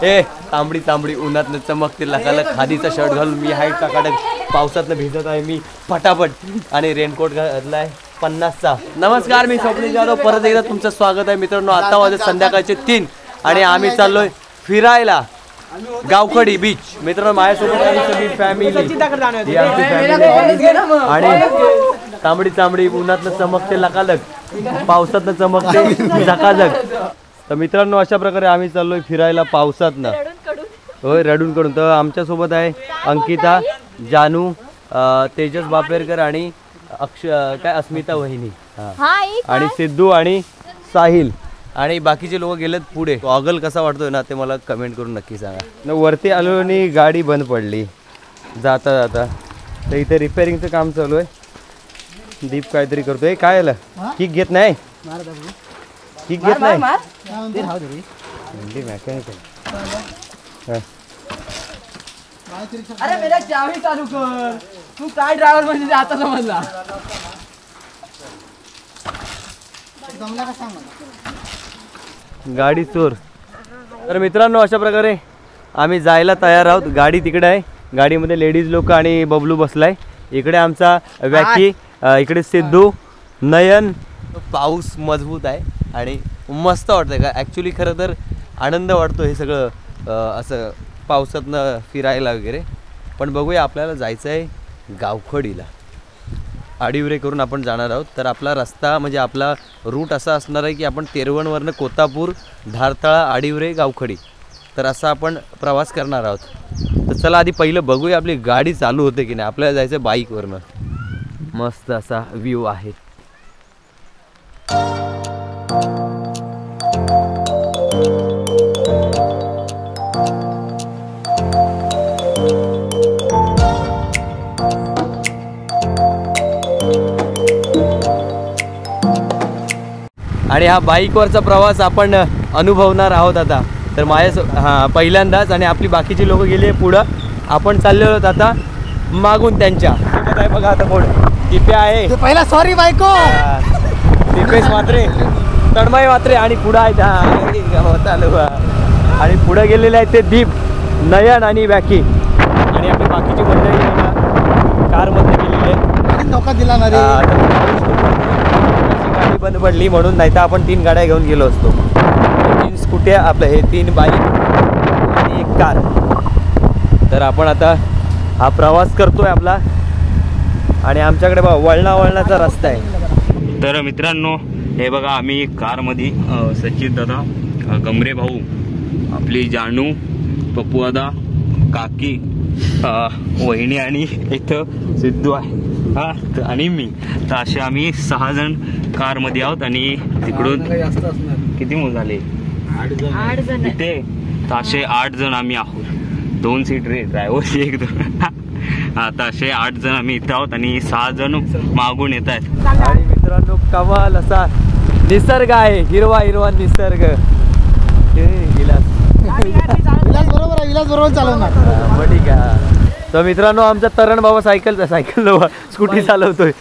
ए तांबडी तांबडी उन्हातनं चमकते लागायला खादीचा शर्ट घालून मी हाईट टाकाटक पावसातनं भिजत आहे मी फटाफट आणि रेनकोट घातलाय 50चा। नमस्कार, मी स्वप्नील जाधव, परत एकदा तुमचं स्वागत आहे मित्रांनो। आता वाजले संध्याकाळचे 3 आणि आम्ही चाललोय फिरायला गावखडी बीच। मित्रांनो माझ्यासोबत आहे सगळी फॅमिली आणि तांबडी तांबडी उन्हातनं चमकते लकालक पावसातनं चमकते झकाझक। तर मित्रांनो अशा प्रकारे आम्ही चाललोय फिरायला पावसातनं, होय रडून कडून। तर आमच्यासोबत आहे अंकिता, जानू, तेजस बापेरकर आणि काय अस्मिता वहिनी आणि सिद्धू आणि साहिल आणि बाकीचे लोक गेलेत पुढे। ऑगल कसा वाटतोय ना ते मला कमेंट करून नक्की सांगा। वरती आलो आणि गाडी बंद पडली जाता जाता, तर इथे रिपेअरिंगचं काम चालू आहे। दीप काहीतरी करतोय, काय आलं किक घेत नाही, किक घेत नाही मेकॅनिकल। अरे मेरा चावी चालू कर, तू काय ड्रायव्हर म्हणजे आता समजला। गाडी चोर। तर मित्रांनो अशा प्रकारे आम्ही जायला तयार आहोत। गाडी तिकडे आहे, गाडीमध्ये लेडीज लोक आणि बबलू बसलाय। इकडे आमचा वॅकी, इकडे सिद्धू, नयन। पाऊस मजबूत आहे आणि मस्त वाटतंय का ॲक्च्युली खरं तर आनंद वाटतो हे सगळं असं पावसातनं फिरायला वगैरे। पण बघूया, आपल्याला जायचं आहे गावखडीला, आडिवरे करून आपण जाणार आहोत। तर आपला रस्ता म्हणजे आपला रूट असा असणार आहे की आपण तेरवणवरनं कोतापूर, धारताळा, आडिवरे, गावखडी, तर असा आपण प्रवास करणार आहोत। तर चला आधी पहिलं बघूया आपली गाडी चालू होते की नाही। आपल्याला जायचं बाईकवरनं, मस्त असा व्ह्यू आहे। आणि हा बाईकवरचा प्रवास आपण अनुभवणार आहोत आता। तर माझ्या पहिल्यांदाच, आणि आपली बाकीची लोक गेले पुढं, आपण चाललेलो आहोत आता मागून त्यांच्या। आहे बघा आता कोण टिप्या आहे पहिला, सॉरी बायको, दीपेश म्हात्रे, तन्मय म्हात्रे आणि पुढं आहेत चालू आणि पुढं गेलेले आहेत ते दीप, नयन आणि वॅकी आणि आपली बाकीची मंडळी कारमध्ये गेलेली आहेत। धोका दिला ना गाडी बंद पडली म्हणून, नाही तर आपण 3 गाड्या घेऊन गेलो असतो। 3 स्कूट्या आपल्या, हे 3 बाईक आणि 1 कार। तर आपण आता हा प्रवास करतोय आपला आणि आमच्याकडे बघा वळणाचा रस्ता आहे। तर मित्रांनो हे बघा, आम्ही कारमध्ये सचिन दादा, गमरे भाऊ, आपली जानू, पप्पू दादा, काकी, वहिनी आणि इथं सिद्धू आहे आणि मी। तर असे आम्ही 6 जण कारमध्ये आहोत आणि तिकडून किती मुलं झाले, 8 जण इथे, तर असे 8 जण आम्ही आहोत। 2 सीट रे, ड्रायव्हरची 1 2 आता असे 8 जण आम्ही इथं आहोत आणि 6 जण मागून येत आहेत। आणि मित्रांनो कमाल असा निसर्ग आहे, हिरवा हिरवा निसर्ग। विलास बरोबर चालवणार, ठीक आहे। तर मित्रांनो आमचा तरण बाबा सायकल स्कूटी चालवतोय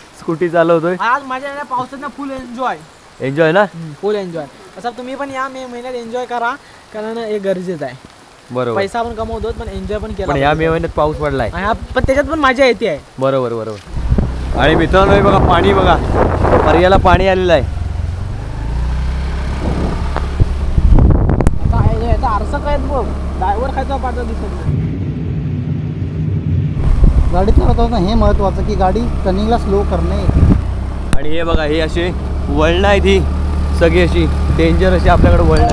आज माझ्या पावसात फुल एन्जॉय ना, फुल एन्जॉय। असं तुम्ही पण या मे महिन्यात एन्जॉय करा, कारण हे गरजेचं आहे। बरोबर, पैसा पण कमवतो पण एन्जॉय पण केला। पण या मे महिन्यात पाऊस पडलाय, पण त्याच्यात पण मजा येते आहे। बरोबर बरोबर। आणि मित्रांनो हे बघा पाणी, बघा पर्याला पाणी आलेलं आहे। आरसा काय बघ, ड्रायव्हर खायचा पाठवा दिसत नाही। गाडी चालवताना हे महत्वाचं की गाडी टर्निंगला स्लो करणे। आणि हे बघा, हे असे वळणं आहेत, ही सगळी अशी डेंजर अशी आपल्याकडे वळणं।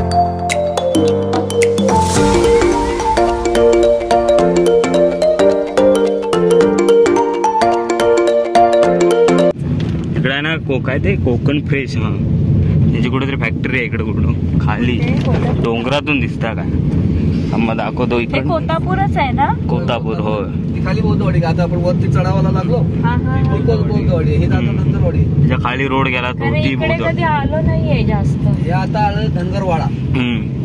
इकडे आहे ना काय ते कोकण फ्रेश, त्याची कुठेतरी फॅक्टरी आहे इकडे, कुठून खाली डोंगरातून दिसता काय, आम्हाला दाखवतो। इकडे कोतापूरच आहे ना, कोतापूर हो, खाली बोलतोडी, आता आपण वरती चढावाला लागलो, बोलतोडी हे जातो नंतरवाडी, त्याच्या खाली रोड गेला तो ती बोलतो। कधी आलो नाहीये जास्त, हे आता आलं धनगरवाडा,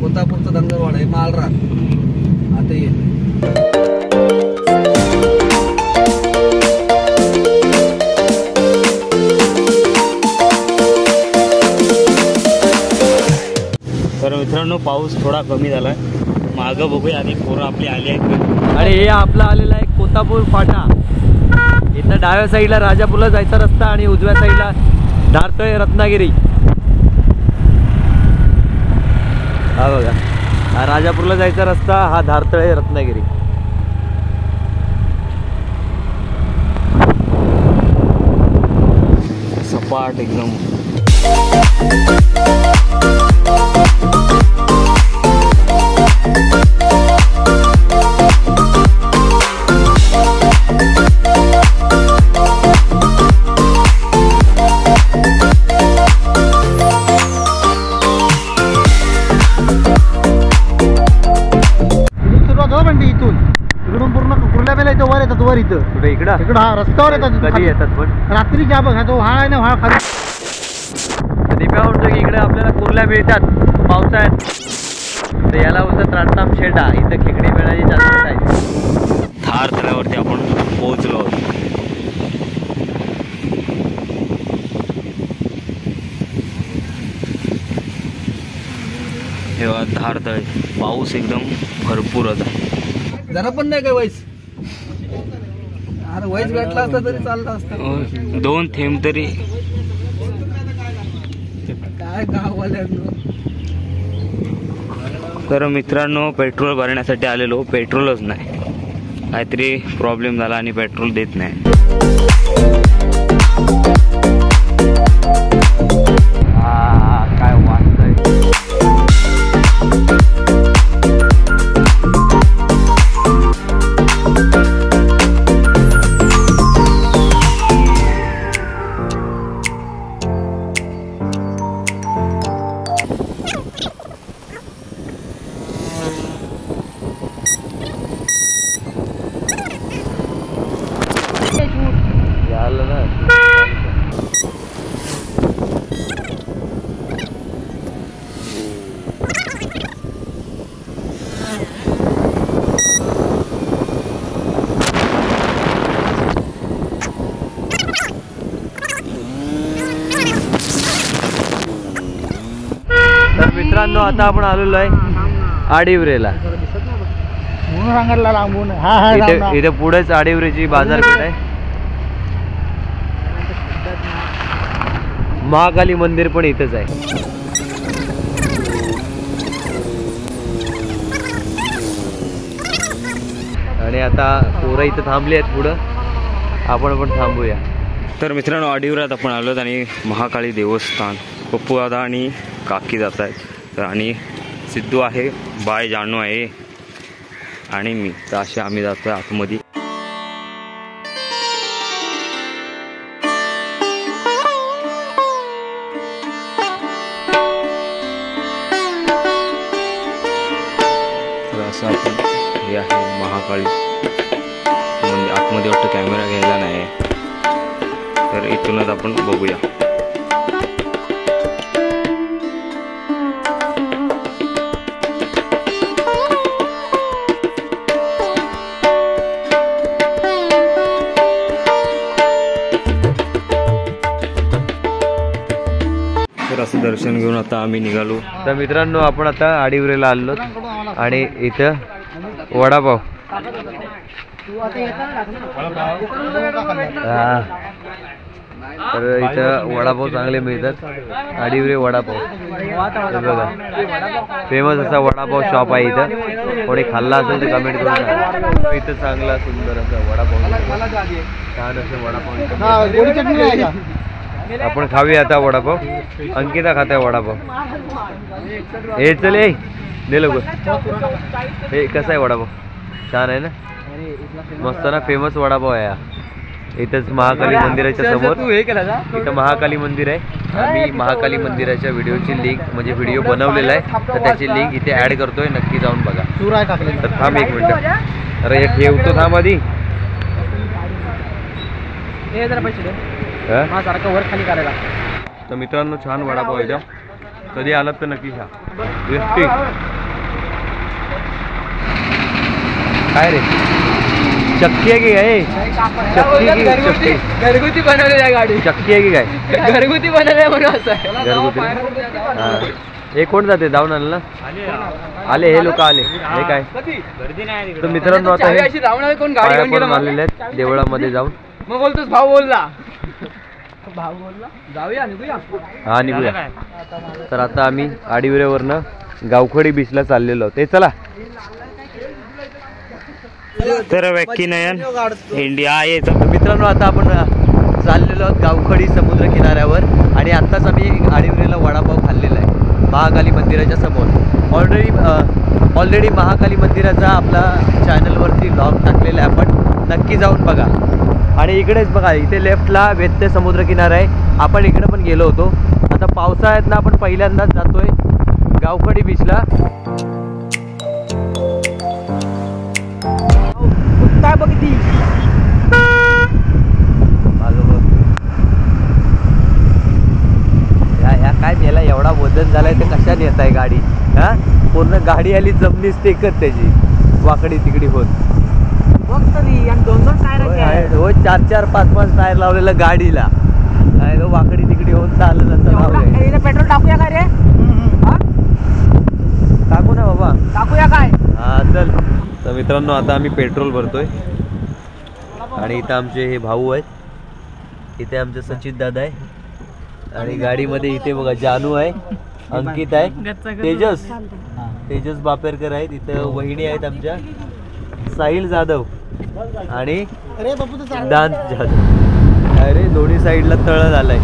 कोतापूरचा धनगरवाडा, हे मालरान आता ये। तर मित्रांनो पाऊस थोडा कमी झाला आहे मागं बघूया आणि पोरं आपली आली आहेत. आणि हे आपला आलेला आहे कोतापूर फाटा. इथं डाव्या साईडला राजापूरला जायचा रस्ता आणि उजव्या साईडला धारतळे रत्नागिरी. हा बघा, हा राजापूरला जायचा रस्ता, हा धारतळे रत्नागिरी. सपाट एकदम. इकडून पूर्ण कुर्ल्या बेला इथं वर येतात, वर इथं कुठे इकडं इकडं हा रस्त्यावर येतात. कधी येतात पण रात्री जा बघा, तो व्हाळ आहे ना, व्हाळ खाली. दिप्या म्हणतो की इकडे आपल्याला कुर्ल्या मिळतात पावसाळ्यात. तर याला बोलतात त्राटताम शेंडा. इथं खेकडी मिळण्याची जास्त आहे. थार तळ्यावरती आपण पोहोचलो आहोत. तेव्हा धार तळे, पाऊस एकदम भरपूरच आहे. जरा पण नाही काय वैस, अरे वैस गाठला असता तरी चालला असता. 2 थेंब तरी. काय गाववाल्यांना. तर मित्रांनो, पेट्रोल भरण्यासाठी आलेलो, पेट्रोलच नाही. काहीतरी प्रॉब्लेम झाला आणि पेट्रोल देत नाही. काय वाटतंय. मित्रांनो, आता आपण आलेलो आहे आडिवरेला. लांबून इथे पुढेच आडिवरेची बाजारपेठ आहे. महाकाली मंदिर पण इथेच आहे. आणि आता पोरं इथं थांबली आहेत पुढं, आपण पण थांबूया. तर मित्रांनो, आडिवऱ्यात आपण आलो आणि महाकाली देवस्थान. पप्पू दादा आणि काकी जात आहेत. तर आणि सिद्धू आहे, बाय जानू आहे आणि मी. तर असे आम्ही जातो आहे आतमध्ये. तर असं आपण, हे आहे महाकाली मंदिर. आतमध्ये वाटतं कॅमेरा घ्यायला नाही, तर इथूनच आपण बघूया. तर असं दर्शन घेऊन आता आम्ही निघालो. तर मित्रांनो, आपण आता आडिवरेला आलो आणि इथं वडापाव. तर इथं वडापाव चांगले मिळतात. आडिवरे वडापाव बघा, फेमस असा वडापाव शॉप आहे इथं. कोणी खाल्ला असेल तर कमेंट करून सांगा. इथं चांगला सुंदर असा वडापाव, छान असं वडापाव. आपण खाऊया आता वडापाव. अंकिता खाताय वडापाव. हे चले दे लोक. हे कसा आहे वडापाव? छान आहे ना, मस्त ना. फेमस वडापाव आहे हा. इथंच महाकाली मंदिराच्या समोर. इथं महाकाली मंदिर आहे. आम्ही महाकाली मंदिराच्या व्हिडिओची लिंक, म्हणजे व्हिडिओ बनवलेला आहे, तर त्याची लिंक इथे ऍड करतोय. नक्की जाऊन बघा. तर थांब 1 मिनिट. अरे हे ठेवतो, थांब आधी. वर खाली करायला. तर मित्रांनो, छान वडापाव आहे. कधी आलात तर नक्की खा. टेस्टी. काय रे, चक्की आहे की काय? चक्की घरगुती बनवलेली आहे गाडी. चक्की आहे की काय? घरगुती बनवलेली म्हणून असं आहे. घरगुती. हे कोण जाते जाऊन आलं ना आले हे लोक आले हे काय तर मित्रांनो आता हे पाया पडून आलेले आहेत देवळामध्ये जाऊन मग बोलतोस भाऊ बोलला जाऊया निघूया हा निघूया तर आता आम्ही आडिवऱ्यावरनं गावखडी बीचला चाललेलो आहोत ते चला तर व्यक्ती नयन इंडिया यायचं तर मित्रांनो आता आपण चाललेलो आहोत गावखडी समुद्र किनाऱ्यावर आणि आत्ताच आम्ही आडिवऱ्याला वडापाव खाल्लेला आहे महाकाली मंदिराच्या समोर ऑलरेडी महाकाली मंदिराचा आपला चॅनलवरती व्लॉग टाकलेला आहे आपण नक्की जाऊन बघा आणि इकडेच बघा इथे लेफ्टला वेत्ते समुद्र किनारा आहे आपण इकडे पण गेलो होतो आता पावसाळ्यात ना आपण पहिल्यांदाच जातोय गावखडी बीचला काय बघती ह्या काय मेला एवढा वजन झालाय ते कशाने येत आहे गाडी हा पूर्ण गाडी आली जमिनीच टेकत त्याची वाकडी तिकडी होत बघ तरी आणि 2-2 टायर रोज 4-4, 5-5 टायर लावलेलं गाडीला काय वाकडी तिकडी होत चाललं पेट्रोल टाकूया काय रे टाकू ना बाबा टाकूया काय हा चल तर मित्रांनो आता आम्ही पेट्रोल भरतोय आणि इथं आमचे हे भाऊ आहेत इथे आमचे सचित दादा आहे आणि गाडीमध्ये इथे बघा जानू आहे अंकित आहे तेजस बापेरकर आहेत इथं वहिनी आहेत आमच्या साहिल जाधव आणि सिद्धांत जाधव अरे दोन्ही साईडला तळ झालाय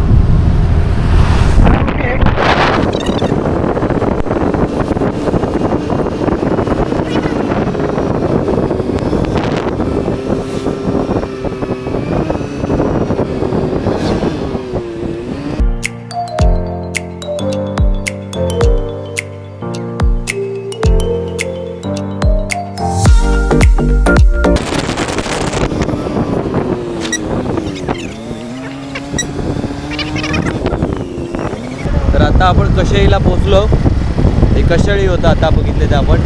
तर आता आपण कशेळीला पोहोचलो हे कशेळी होतं आता बघितले ते आपण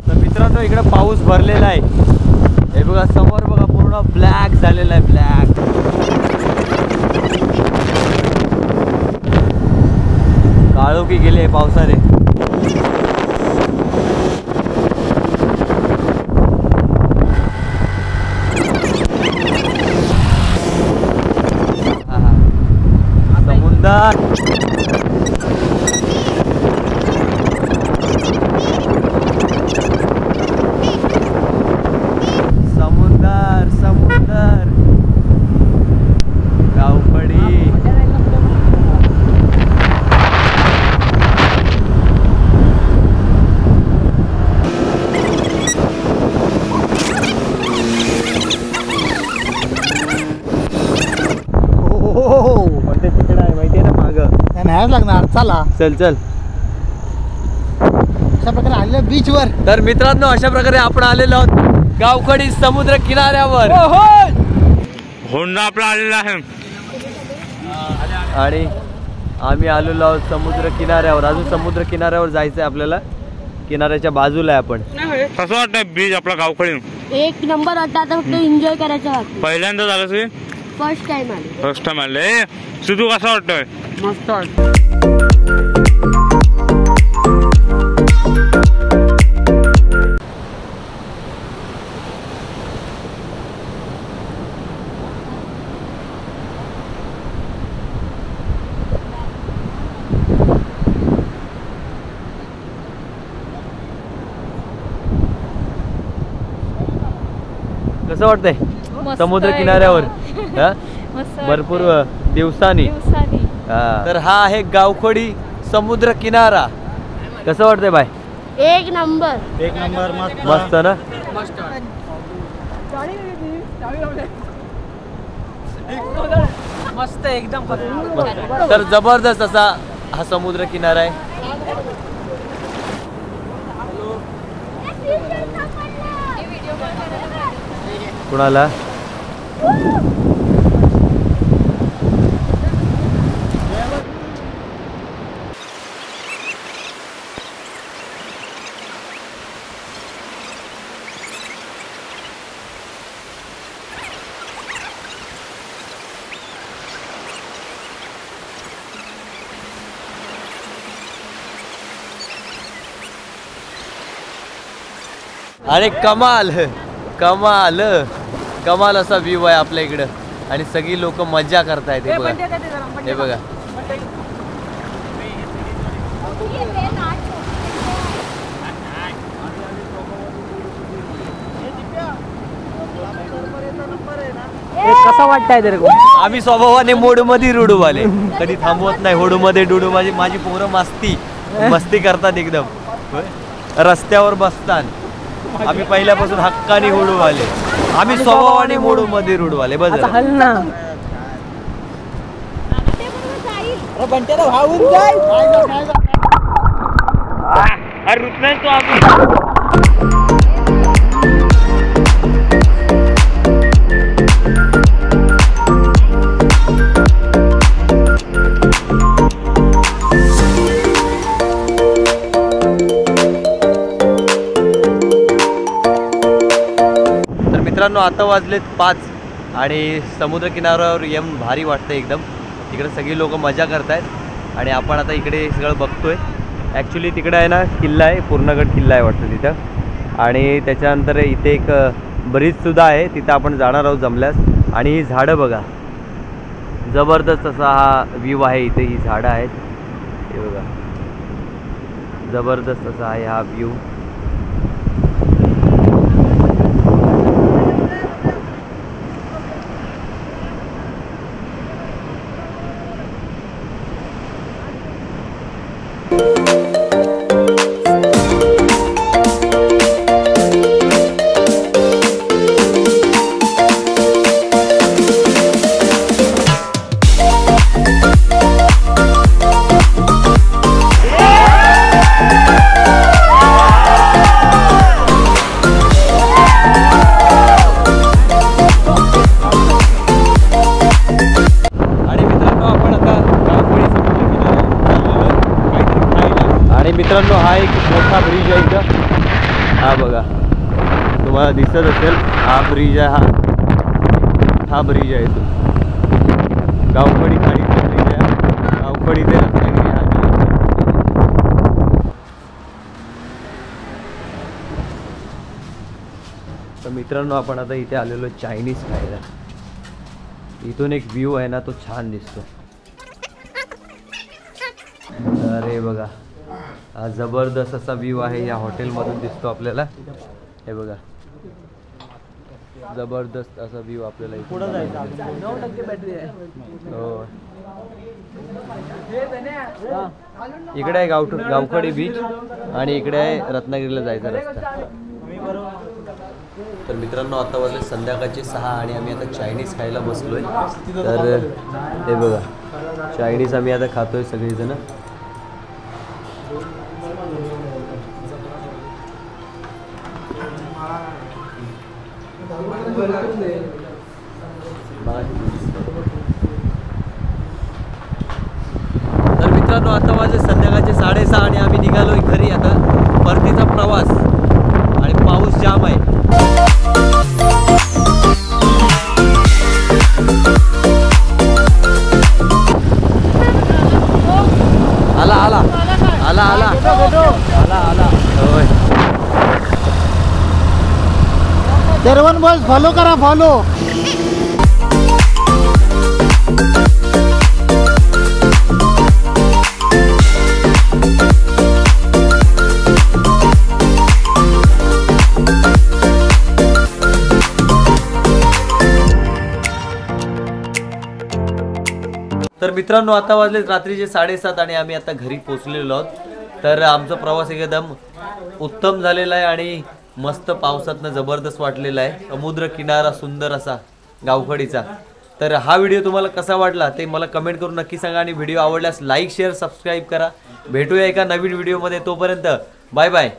तर मित्रांनो इकडे पाऊस भरलेला आहे हे बघा समोर बघा पूर्ण ब्लॅक झालेला आहे ब्लॅक काळोखी गेले पावसाने समुद्र समुद्र समुद्र गावखडी न्यायच लागणार चला चल चल अशा प्रकारे आलेल्या बीच वर तर मित्रांनो अशा प्रकारे आपण आलेलो आहोत गावखडी समुद्र किनाऱ्यावर होंडा आपला आलेला आहे आणि आम्ही आलेलो आहोत समुद्र किनाऱ्यावर अजून समुद्र किनाऱ्यावर जायचंय आपल्याला किनाऱ्याच्या बाजूला आहे आपण कसं वाटतं बीच आपला गावखडी एक नंबर वाटतं आता फक्त एन्जॉय करायचं वाटतं पहिल्यांदा झालं की फर्स्ट टाइम आले फर्स्ट टाइम आले सिद्धू कसं वाटतंय मस्त कसं वाटतंय समुद्र किनाऱ्यावर हा? भरपूर दिवसांनी तर हा आहे गावखडी समुद्र किनारा कसं वाटतंय बाय एक नंबर मस्त ना मस्त एकदम तर जबरदस्त असा हा समुद्र किनारा आहे कुणाला आणि कमाल कमाल कमाल असा व्ह्यू आहे आपल्या इकडं आणि सगळी लोक मजा करतायत हे बघा हे बघा कसा वाटतंय तरी आम्ही स्वभावाने मोड मध्ये रुडू आले कधी थांबवत नाही होडू मध्ये डुडू माझी पोरं मस्ती करतात एकदम रस्त्यावर बसतात आम्ही पहिल्यापासून हक्काने होडू आले आम्ही स्वभावाने मोडू मध्ये रुडू आले बस हल ना अरे रुतलाय तो आपण मित्रांनो आता वाजलेत 5 आणि समुद्र किनाऱ्यावर येऊन भारी वाटतं एकदम तिकडे सगळी लोक मजा करतायत आणि आपण आता इकडे सगळं बघतोय ॲक्च्युली तिकडे आहे ना किल्ला आहे पूर्णगड किल्ला आहे वाटतं तिथं आणि त्याच्यानंतर इथे एक ब्रिजसुद्धा आहे तिथं आपण जाणार आहोत जमल्यास आणि ही झाडं बघा जबरदस्त असा हा व्ह्यू आहे इथे ही झाडं आहेत हे बघा जबरदस्त असा आहे हा व्ह्यू मित्रांनो हा एक मोठा ब्रिज आहे इथं हा बघा तुम्हाला दिसत असेल हा ब्रिज आहे हा ब्रिज आहे तो गावखडी खाडीचा ब्रिज आहे गावखडी ते रत्नागिरी हा तर मित्रांनो आपण आता इथे आलेलो चायनीज खायला इथून एक व्ह्यू आहे ना तो छान दिसतो अरे बघा हा जबरदस्त असा व्ह्यू आहे या हॉटेलमधून दिसतो आपल्याला हे बघा जबरदस्त असा व्ह्यू आपल्याला पुढे जायचं 9% बॅटरी आहे हो इकडे आहे गावखडी बीच आणि इकडे आहे रत्नागिरीला जायचा रस्ता तर मित्रांनो आता वाजले संध्याकाळचे 6 आणि आम्ही आता चायनीज खायला बसलोय तर हे बघा चायनीज आम्ही आता खातोय सगळेजण तर मित्रांनो आता वाजले संध्याकाळचे 6:30 आणि आम्ही निघालोय घरी आता परतीचा प्रवास आणि पाऊस जाम आहे आला आला आला आला आला आला होय सर्वन बस फॉलो करा फॉलो तर मित्रांनो आता वाजले रात्रीचे 7:30 आणि आम्ही आता घरी पोहोचलेलो आहोत तर आमचा प्रवास एकदम उत्तम झालेला आहे आणि मस्त पावसातनं जबरदस्त वाटलेला आहे समुद्र किनारा सुंदर असा गावखडीचा तर हा व्हिडिओ तुम्हाला कसा वाटला ते मला कमेंट करून नक्की सांगा आणि व्हिडिओ आवडल्यास लाईक शेअर सबस्क्राईब करा भेटूया एका नवीन व्हिडिओमध्ये तोपर्यंत बाय बाय